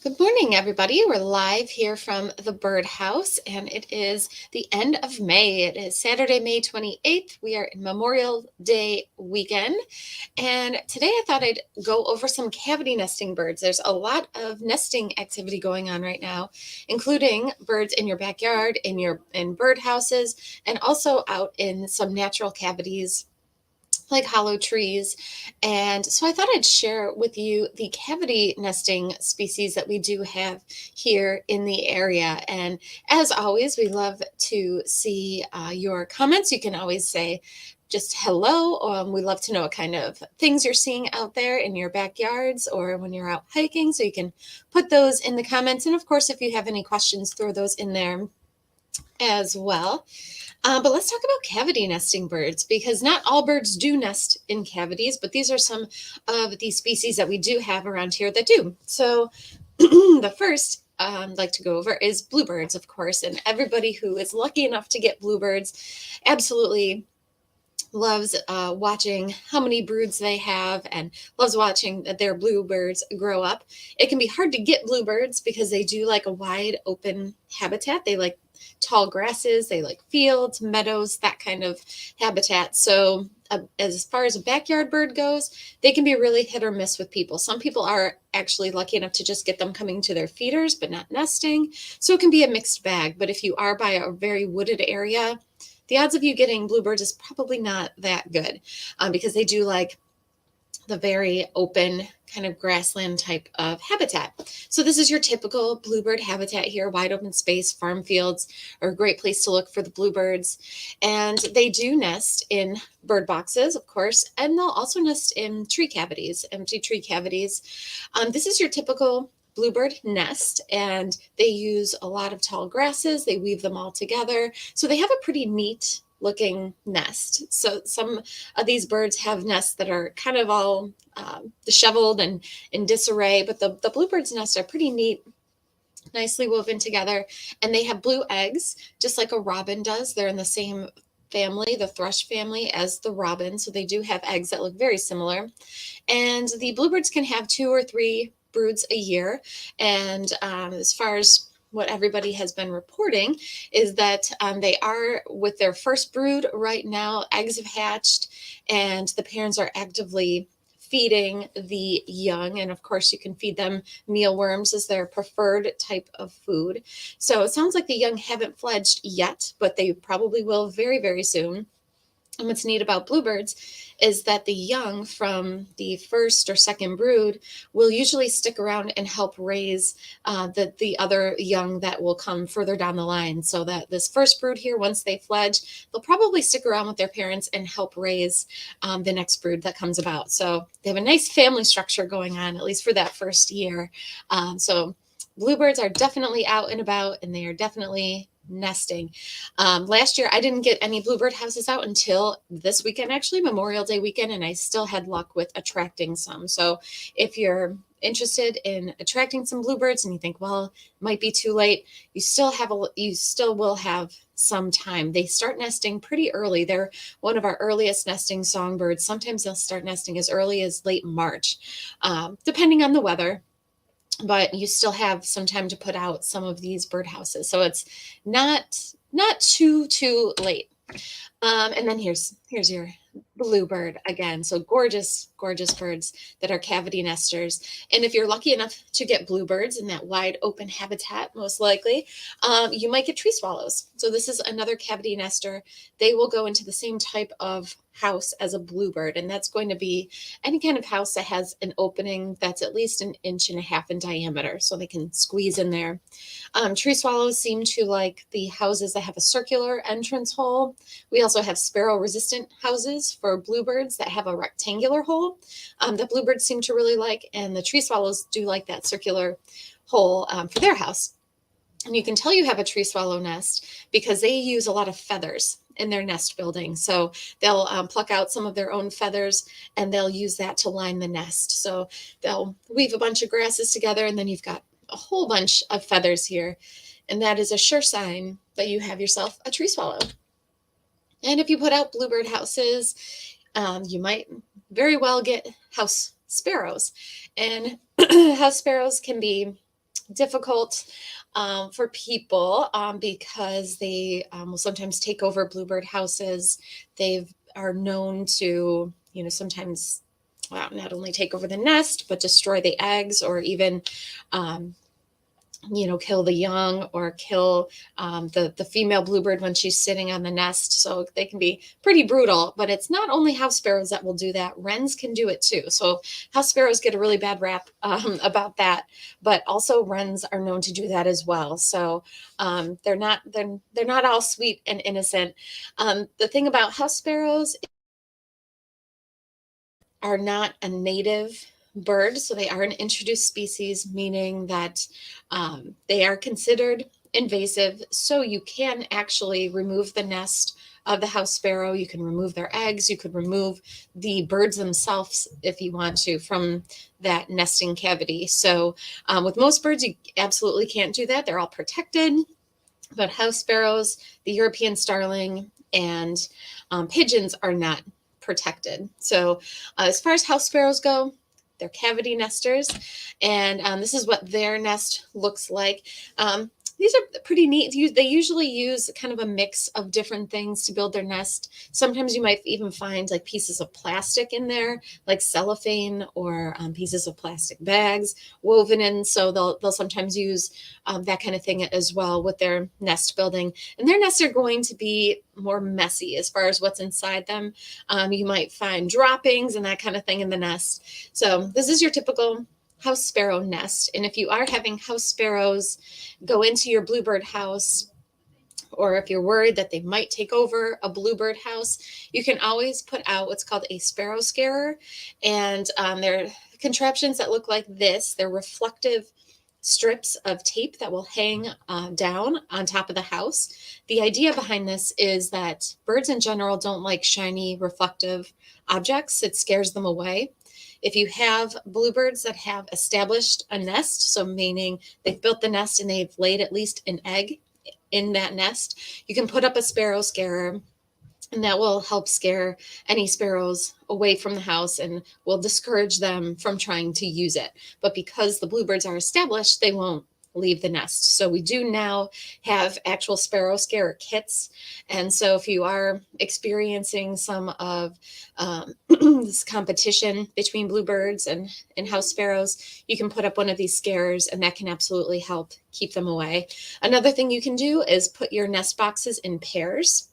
Good morning, everybody. We're live here from the birdhouse, and it is the end of May. It is Saturday, May 28th. We are in Memorial Day weekend, and today I thought I'd go over some cavity nesting birds. There's a lot of nesting activity going on right now, including birds in your backyard, in birdhouses, and also out in some natural cavities like hollow trees. And so I thought I'd share with you the cavity nesting species that we do have here in the area. And as always, we love to see your comments. You can always say just hello. We love to know what kind of things you're seeing out there in your backyards or when you're out hiking. So you can put those in the comments. And of course, if you have any questions, throw those in there as well. But let's talk about cavity nesting birds because not all birds do nest in cavities, but these are some of the species that we do have around here that do. So the first I'd like to go over is bluebirds, of course, and everybody who is lucky enough to get bluebirds absolutely loves watching how many broods they have and loves watching their bluebirds grow up. It can be hard to get bluebirds because they do like a wide open habitat. They like tall grasses, they like fields, meadows, that kind of habitat. So as far as a backyard bird goes, they can be really hit or miss with people. Some people are actually lucky enough to just get them coming to their feeders but not nesting. So it can be a mixed bag. But if you are by a very wooded area, the odds of you getting bluebirds is probably not that good because they do like the very open kind of grassland type of habitat. So this is your typical bluebird habitat here, wide open space, farm fields are a great place to look for the bluebirds. And they do nest in bird boxes, of course, and they'll also nest in tree cavities, empty tree cavities. This is your typical bluebird nest, and they use a lot of tall grasses. They weave them all together. So they have a pretty neat looking nest. So some of these birds have nests that are kind of all disheveled and in disarray, but the bluebird's nests are pretty neat, nicely woven together, and they have blue eggs, just like a robin does. They're in the same family, the thrush family, as the robin. So they do have eggs that look very similar. And the bluebirds can have 2 or 3 broods a year. And as far as what everybody has been reporting is that they are with their first brood right now. Eggs have hatched, and the parents are actively feeding the young. And of course, you can feed them mealworms as their preferred type of food. So it sounds like the young haven't fledged yet, but they probably will very, very soon. And what's neat about bluebirds is that the young from the first or second brood will usually stick around and help raise the other young that will come further down the line. So that this first brood here, once they fledge, they'll probably stick around with their parents and help raise the next brood that comes about. So they have a nice family structure going on, at least for that first year. So bluebirds are definitely out and about, and they are definitely nesting. Last year, I didn't get any bluebird houses out until this weekend, actually, Memorial Day weekend, and I still had luck with attracting some. So if you're interested in attracting some bluebirds and you think, well, it might be too late, you still will have some time. They start nesting pretty early. They're one of our earliest nesting songbirds. Sometimes they'll start nesting as early as late March, depending on the weather, but you still have some time to put out some of these birdhouses. So it's not too late. And then here's your bluebird again. So gorgeous, gorgeous birds that are cavity nesters. And if you're lucky enough to get bluebirds in that wide open habitat, most likely, you might get tree swallows. So this is another cavity nester. They will go into the same type of house as a bluebird, and that's going to be any kind of house that has an opening that's at least 1.5 inches in diameter, so they can squeeze in there. Tree swallows seem to like the houses that have a circular entrance hole. We also have sparrow resistant houses for bluebirds that have a rectangular hole that bluebirds seem to really like, and the tree swallows do like that circular hole for their house. And you can tell you have a tree swallow nest because they use a lot of feathers in their nest building. So they'll pluck out some of their own feathers and they'll use that to line the nest. So they'll weave a bunch of grasses together, and then you've got a whole bunch of feathers here. And that is a sure sign that you have yourself a tree swallow. And if you put out bluebird houses, you might very well get house sparrows. And house sparrows can be difficult for people because they will sometimes take over bluebird houses. They are known to, sometimes not only take over the nest, but destroy the eggs or even um, kill the young or kill the female bluebird when she's sitting on the nest. So they can be pretty brutal, but it's not only house sparrows that will do that. Wrens can do it too. So house sparrows get a really bad rap about that, but also wrens are known to do that as well. So they're not all sweet and innocent. The thing about house sparrows are not a native bird, so they are an introduced species, meaning that they are considered invasive. So you can actually remove the nest of the house sparrow. You can remove their eggs. You could remove the birds themselves if you want to from that nesting cavity. So with most birds, you absolutely can't do that. They're all protected. But house sparrows, the European starling, and pigeons are not protected. So as far as house sparrows go, they're cavity nesters, and this is what their nest looks like. These are pretty neat. They usually use kind of a mix of different things to build their nest. Sometimes you might even find like pieces of plastic in there, like cellophane or pieces of plastic bags woven in. So they'll sometimes use that kind of thing as well with their nest building. And their nests are going to be more messy as far as what's inside them. You might find droppings and that kind of thing in the nest. So this is your typical house sparrow nest. And if you are having house sparrows go into your bluebird house, or if you're worried that they might take over a bluebird house, you can always put out what's called a sparrow scarer. And they're contraptions that look like this. They're reflective strips of tape that will hang down on top of the house. The idea behind this is that birds in general don't like shiny, reflective objects. It scares them away. If you have bluebirds that have established a nest, so meaning they've built the nest and they've laid at least an egg in that nest, you can put up a sparrow scarer, and that will help scare any sparrows away from the house and will discourage them from trying to use it. But because the bluebirds are established, they won't leave the nest. So we do now have actual sparrow scarer kits. And so if you are experiencing some of this competition between bluebirds and house sparrows, you can put up one of these scarers, and that can absolutely help keep them away. Another thing you can do is put your nest boxes in pairs,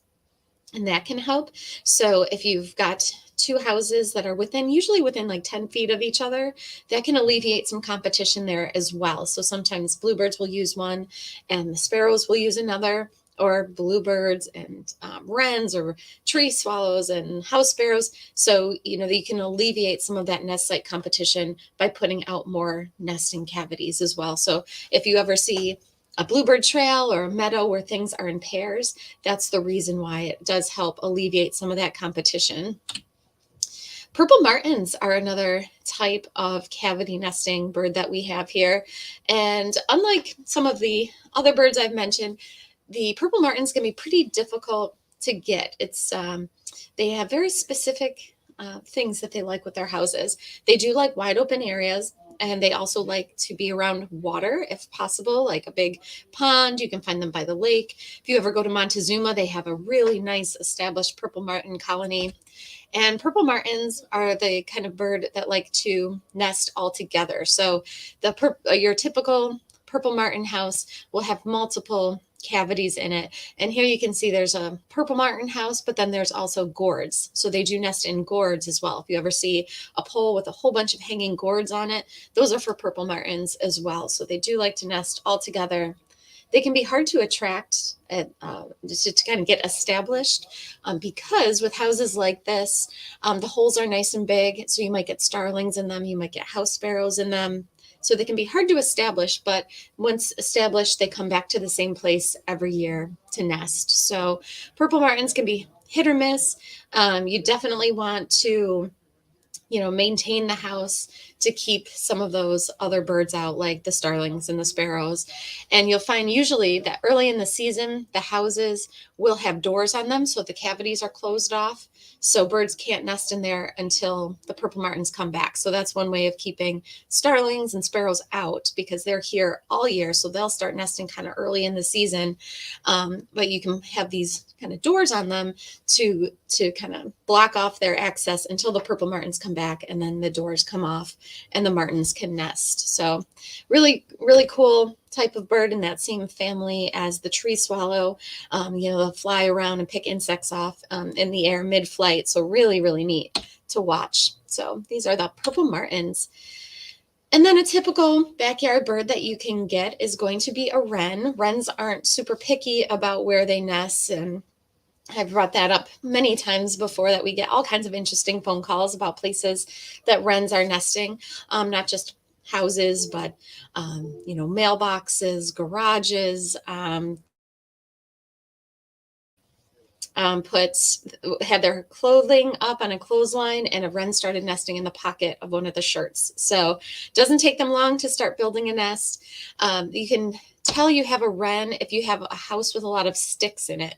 and that can help. So if you've got two houses that are usually within like 10 feet of each other, that can alleviate some competition there as well. So sometimes bluebirds will use one and the sparrows will use another, or bluebirds and wrens or tree swallows and house sparrows. So, you can alleviate some of that nest site competition by putting out more nesting cavities as well. So if you ever see a bluebird trail or a meadow where things are in pairs, that's the reason why it does help alleviate some of that competition. Purple martins are another type of cavity nesting bird that we have here. And unlike some of the other birds I've mentioned, the purple martins can be pretty difficult to get. They have very specific things that they like with their houses. They do like wide open areas, and they also like to be around water if possible, like a big pond. You can find them by the lake. If you ever go to Montezuma, they have a really nice established purple martin colony. And purple martins are the kind of bird that like to nest all together. So your typical purple martin house will have multiple cavities in it. And here you can see there's a purple martin house, but then there's also gourds. So they do nest in gourds as well. If you ever see a pole with a whole bunch of hanging gourds on it, those are for purple martins as well. So they do like to nest all together. They can be hard to attract just to kind of get established because with houses like this, the holes are nice and big. So you might get starlings in them. You might get house sparrows in them. So they can be hard to establish, but once established, they come back to the same place every year to nest. So purple martins can be hit or miss. You definitely want to maintain the house to keep some of those other birds out, like the starlings and the sparrows. And you'll find usually that early in the season, the houses will have doors on them, so the cavities are closed off. So birds can't nest in there until the purple martins come back. So that's one way of keeping starlings and sparrows out because they're here all year. So they'll start nesting kind of early in the season. But you can have these kind of doors on them to kind of block off their access until the purple martins come back, and then the doors come off and the martins can nest. So really, really cool type of bird in that same family as the tree swallow. They'll fly around and pick insects off in the air mid-flight. So really, really neat to watch. So these are the purple martins. And then a typical backyard bird that you can get is going to be a wren. Wrens aren't super picky about where they nest, and I've brought that up many times before that we get all kinds of interesting phone calls about places that wrens are nesting, not just houses, but mailboxes, garages, had their clothing up on a clothesline, and a wren started nesting in the pocket of one of the shirts. So it doesn't take them long to start building a nest. You can tell you have a wren if you have a house with a lot of sticks in it.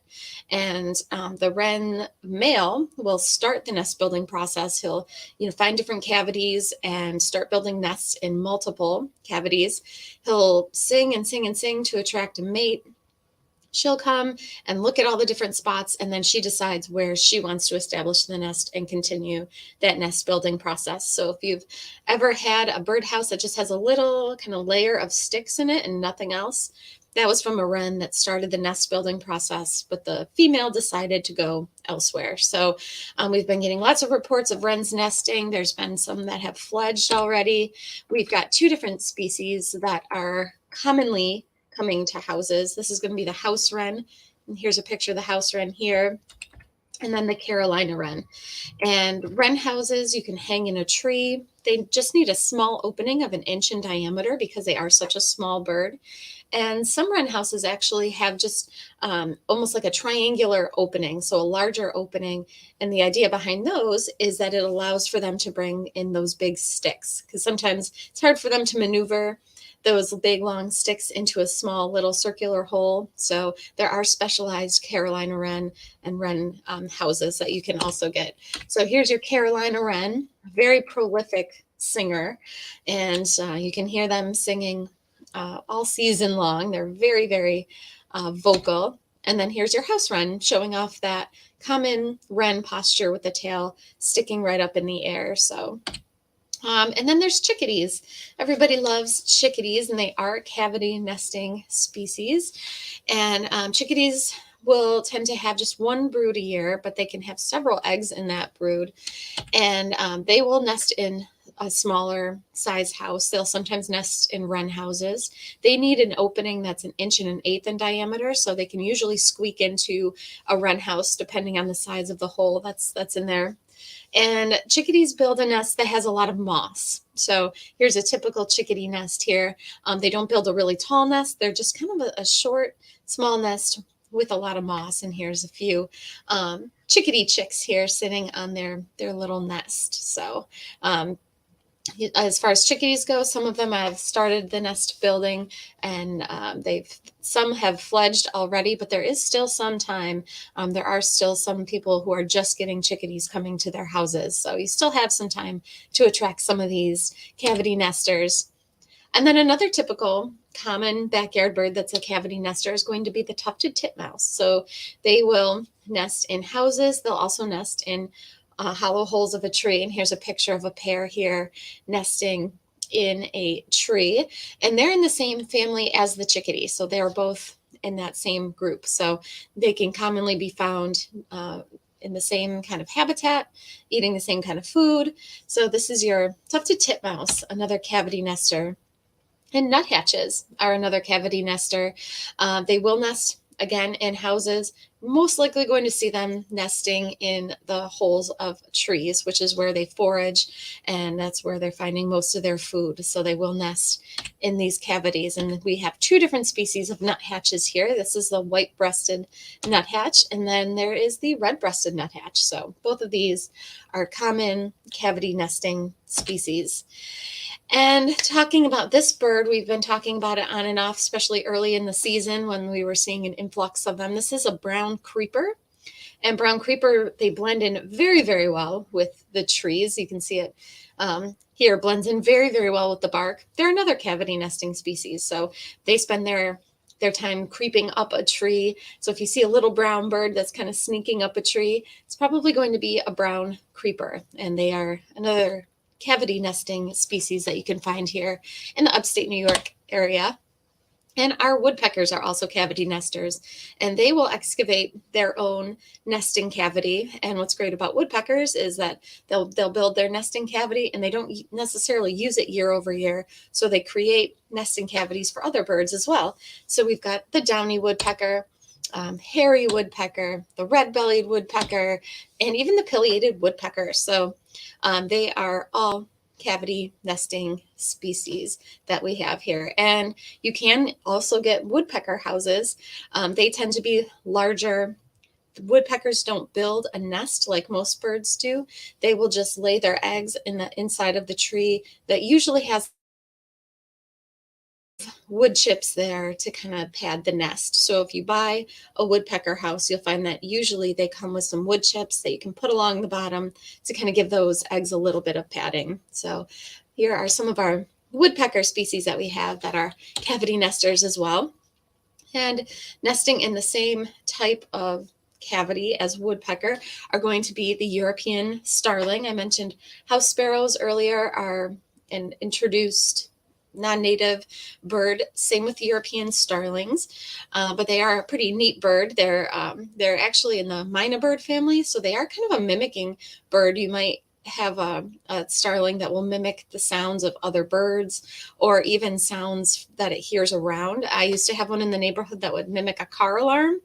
And the wren male will start the nest building process. He'll find different cavities and start building nests in multiple cavities. He'll sing and sing and sing to attract a mate. She'll come and look at all the different spots, and then she decides where she wants to establish the nest and continue that nest building process. So if you've ever had a birdhouse that just has a little kind of layer of sticks in it and nothing else, that was from a wren that started the nest building process, but the female decided to go elsewhere. So we've been getting lots of reports of wrens nesting. There's been some that have fledged already. We've got two different species that are commonly coming to houses. This is going to be the house wren. And here's a picture of the house wren here. And then the Carolina wren. And wren houses you can hang in a tree. They just need a small opening of 1 inch in diameter because they are such a small bird. And some wren houses actually have just almost like a triangular opening, so a larger opening. And the idea behind those is that it allows for them to bring in those big sticks, because sometimes it's hard for them to maneuver those big long sticks into a small little circular hole. So there are specialized Carolina wren and wren houses that you can also get. So here's your Carolina wren, very prolific singer, and you can hear them singing all season long. They're very, very vocal. And then here's your house wren, showing off that common wren posture with the tail sticking right up in the air. So and then there's chickadees. Everybody loves chickadees, and they are cavity nesting species. And chickadees will tend to have just one brood a year, but they can have several eggs in that brood. And they will nest in a smaller size house. They'll sometimes nest in wren houses. They need an opening that's 1 inch and 1/8 in diameter, so they can usually squeak into a wren house depending on the size of the hole that's in there. And chickadees build a nest that has a lot of moss. So here's a typical chickadee nest here. They don't build a really tall nest. They're just kind of a short, small nest with a lot of moss. And here's a few chickadee chicks here sitting on their little nest. So as far as chickadees go, some of them have started the nest building, and some have fledged already, but there is still some time. There are still some people who are just getting chickadees coming to their houses, so you still have some time to attract some of these cavity nesters. And then another typical common backyard bird that's a cavity nester is going to be the tufted titmouse. So they will nest in houses. They'll also nest in hollow holes of a tree. And here's a picture of a pair here nesting in a tree. And they're in the same family as the chickadee. So they're both in that same group. So they can commonly be found in the same kind of habitat, eating the same kind of food. So this is your tufted titmouse, another cavity nester. And nuthatches are another cavity nester. They will nest again in houses. Most likely going to see them nesting in the holes of trees, which is where they forage, and that's where they're finding most of their food. So they will nest in these cavities. And we have two different species of nuthatches here. This is the white-breasted nuthatch, and then there is the red-breasted nuthatch. So both of these are common cavity nesting species. And talking about this bird, we've been talking about it on and off, especially early in the season when we were seeing an influx of them. This is a brown creeper, And brown creeper, they blend in very, very well with the trees. You can see it here, blends in very, very well with the bark. They're another cavity nesting species. So they spend their time creeping up a tree. So if you see a little brown bird that's kind of sneaking up a tree, it's probably going to be a brown creeper. And they are another cavity nesting species that you can find here in the upstate New York area. And our woodpeckers are also cavity nesters, and they will excavate their own nesting cavity. And what's great about woodpeckers is that they'll build their nesting cavity, and they don't necessarily use it year over year. So they create nesting cavities for other birds as well. So we've got the downy woodpecker, hairy woodpecker, the red-bellied woodpecker, and even the pileated woodpecker. So they are all cavity nesting species that we have here. And you can also get woodpecker houses. They tend to be larger. Woodpeckers don't build a nest like most birds do. They will just lay their eggs in the inside of the tree that usually has wood chips there to kind of pad the nest. So if you buy a woodpecker house, you'll find that usually they come with some wood chips that you can put along the bottom to kind of give those eggs a little bit of padding. So here are some of our woodpecker species that we have that are cavity nesters as well. And nesting in the same type of cavity as woodpecker are going to be the European starling. I mentioned house sparrows earlier are an introduced non-native bird. Same with European starlings, but they are a pretty neat bird. They're actually in the mynah bird family, so they are kind of a mimicking bird. You might have a starling that will mimic the sounds of other birds or even sounds that it hears around. I used to have one in the neighborhood that would mimic a car alarm,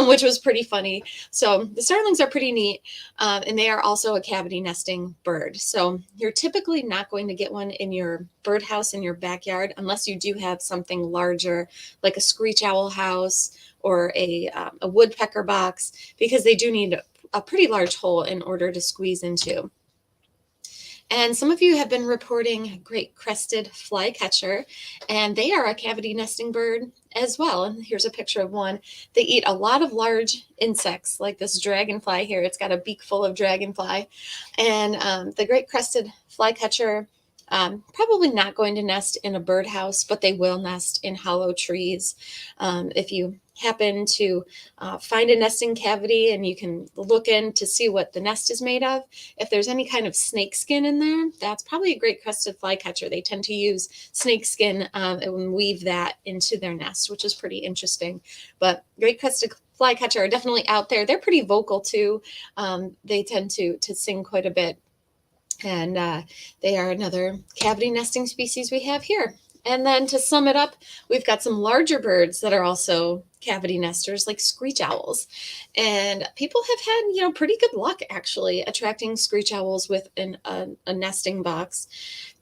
which was pretty funny. So the starlings are pretty neat, and they are also a cavity nesting bird. So you're typically not going to get one in your birdhouse in your backyard unless you do have something larger like a screech owl house or a woodpecker box, because they do need a pretty large hole in order to squeeze into. And some of you have been reporting great crested flycatcher, and they are a cavity nesting bird as well. And here's a picture of one. They eat a lot of large insects like this dragonfly here. It's got a beak full of dragonfly. And the great crested flycatcher, probably not going to nest in a birdhouse, but they will nest in hollow trees. If you happen to find a nesting cavity and you can look in to see what the nest is made of, if there's any kind of snake skin in there, that's probably a great crested flycatcher. They tend to use snake skin and weave that into their nest, which is pretty interesting. But great crested flycatcher are definitely out there. They're pretty vocal too. They tend to sing quite a bit. And they are another cavity nesting species we have here. And then to sum it up, we've got some larger birds that are also cavity nesters, like screech owls. And people have had, pretty good luck actually attracting screech owls with a nesting box.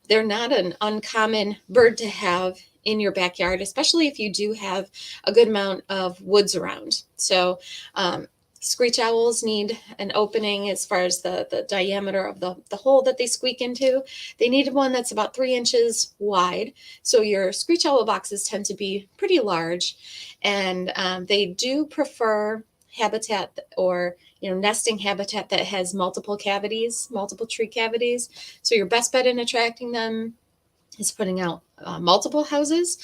They're not an uncommon bird to have in your backyard, especially if you do have a good amount of woods around. So screech owls need an opening as far as the diameter of the hole that they squeak into. They need one that's about 3 inches wide. So your screech owl boxes tend to be pretty large, and they do prefer habitat or nesting habitat that has multiple cavities, multiple tree cavities. So your best bet in attracting them is putting out multiple houses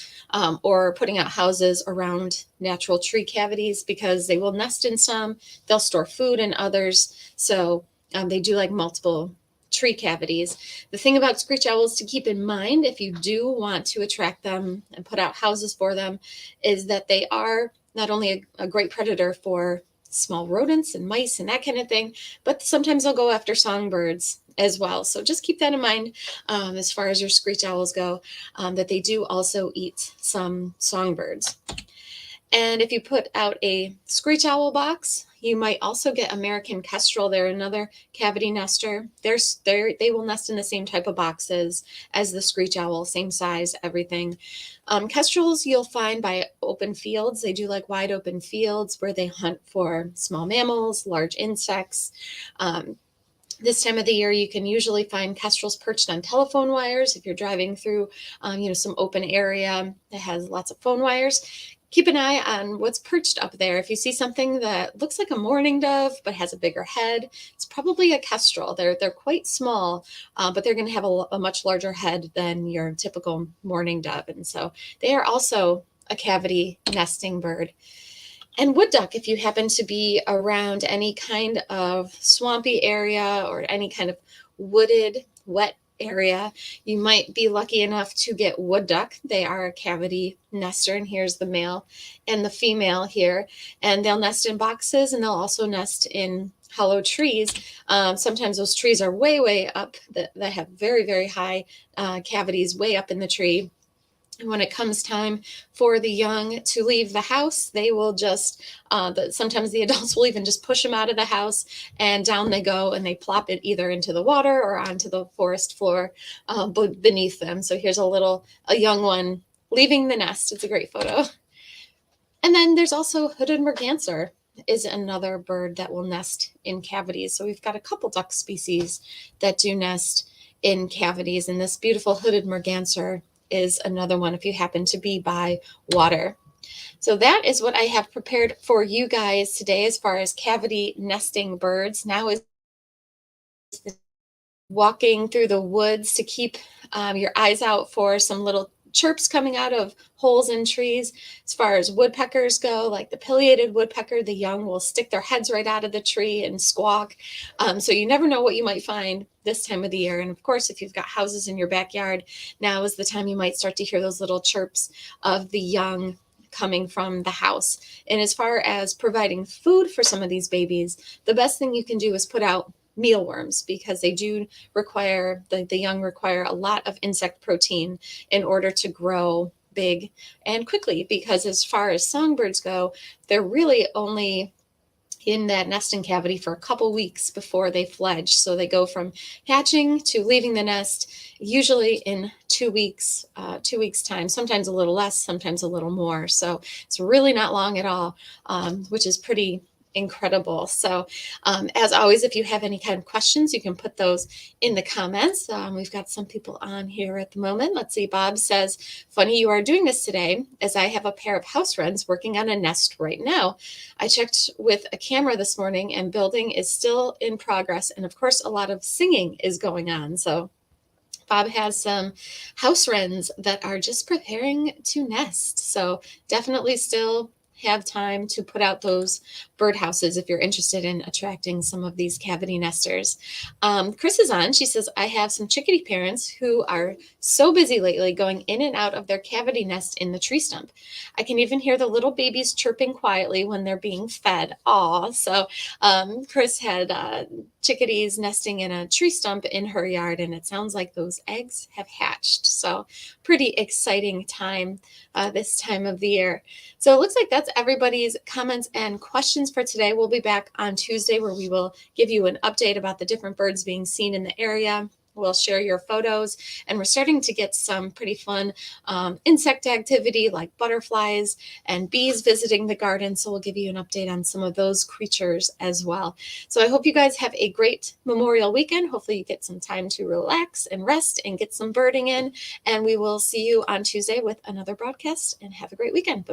or putting out houses around natural tree cavities, because they will nest in some, they'll store food in others. So they do like multiple tree cavities. The thing about screech owls to keep in mind if you do want to attract them and put out houses for them is that they are not only a great predator for small rodents and mice and that kind of thing, but sometimes they'll go after songbirds as well. So just keep that in mind as far as your screech owls go, that they do also eat some songbirds. And if you put out a screech owl box, you might also get American kestrel. They're another cavity nester. They will nest in the same type of boxes as the screech owl, same size, everything. Kestrels you'll find by open fields. They do like wide open fields where they hunt for small mammals, large insects. This time of the year, you can usually find kestrels perched on telephone wires if you're driving through, some open area that has lots of phone wires. keep an eye on what's perched up there. If you see something that looks like a mourning dove but has a bigger head, it's probably a kestrel. They're quite small, but they're going to have a much larger head than your typical mourning dove, and so they are also a cavity nesting bird. And wood duck, if you happen to be around any kind of swampy area or any kind of wooded, wet area, you might be lucky enough to get wood duck. They are a cavity nester, and here's the male and the female here. And they'll nest in boxes, and they'll also nest in hollow trees. Sometimes those trees are way, way up, that have very, very high cavities way up in the tree. And when it comes time for the young to leave the house, they will just, sometimes the adults will even just push them out of the house, and down they go, and they plop it either into the water or onto the forest floor beneath them. So here's a young one leaving the nest. It's a great photo. And then there's also hooded merganser is another bird that will nest in cavities. So we've got a couple duck species that do nest in cavities, and this beautiful hooded merganser is another one if you happen to be by water. So that is what I have prepared for you guys today as far as cavity nesting birds. Now is walking through the woods to keep your eyes out for some little chirps coming out of holes in trees. As far as woodpeckers go, like the pileated woodpecker, the young will stick their heads right out of the tree and squawk. So you never know what you might find this time of the year. And of course, if you've got houses in your backyard, now is the time you might start to hear those little chirps of the young coming from the house. And as far as providing food for some of these babies, the best thing you can do is put out mealworms, because they do require, the young require a lot of insect protein in order to grow big and quickly, because as far as songbirds go, they're really only in that nesting cavity for a couple weeks before they fledge. So they go from hatching to leaving the nest usually in 2 weeks, 2 weeks time, sometimes a little less, sometimes a little more. So it's really not long at all, which is pretty incredible. So as always, if you have any kind of questions, you can put those in the comments. We've got some people on here at the moment. Let's see. Bob says, funny you are doing this today, as I have a pair of house wrens working on a nest right now. I checked with a camera this morning, and building is still in progress. And of course, a lot of singing is going on. So Bob has some house wrens that are just preparing to nest. So definitely still have time to put out those birdhouses if you're interested in attracting some of these cavity nesters. Chris is on. She says, I have some chickadee parents who are so busy lately going in and out of their cavity nest in the tree stump. I can even hear the little babies chirping quietly when they're being fed. Aw. So Chris had chickadees nesting in a tree stump in her yard, and it sounds like those eggs have hatched. So pretty exciting time this time of the year. So it looks like that's everybody's comments and questions for today. We'll be back on Tuesday, where we will give you an update about the different birds being seen in the area. We'll share your photos, and we're starting to get some pretty fun insect activity like butterflies and bees visiting the garden. So we'll give you an update on some of those creatures as well. So I hope you guys have a great Memorial weekend. Hopefully you get some time to relax and rest and get some birding in. And we will see you on Tuesday with another broadcast, and have a great weekend. Bye-bye.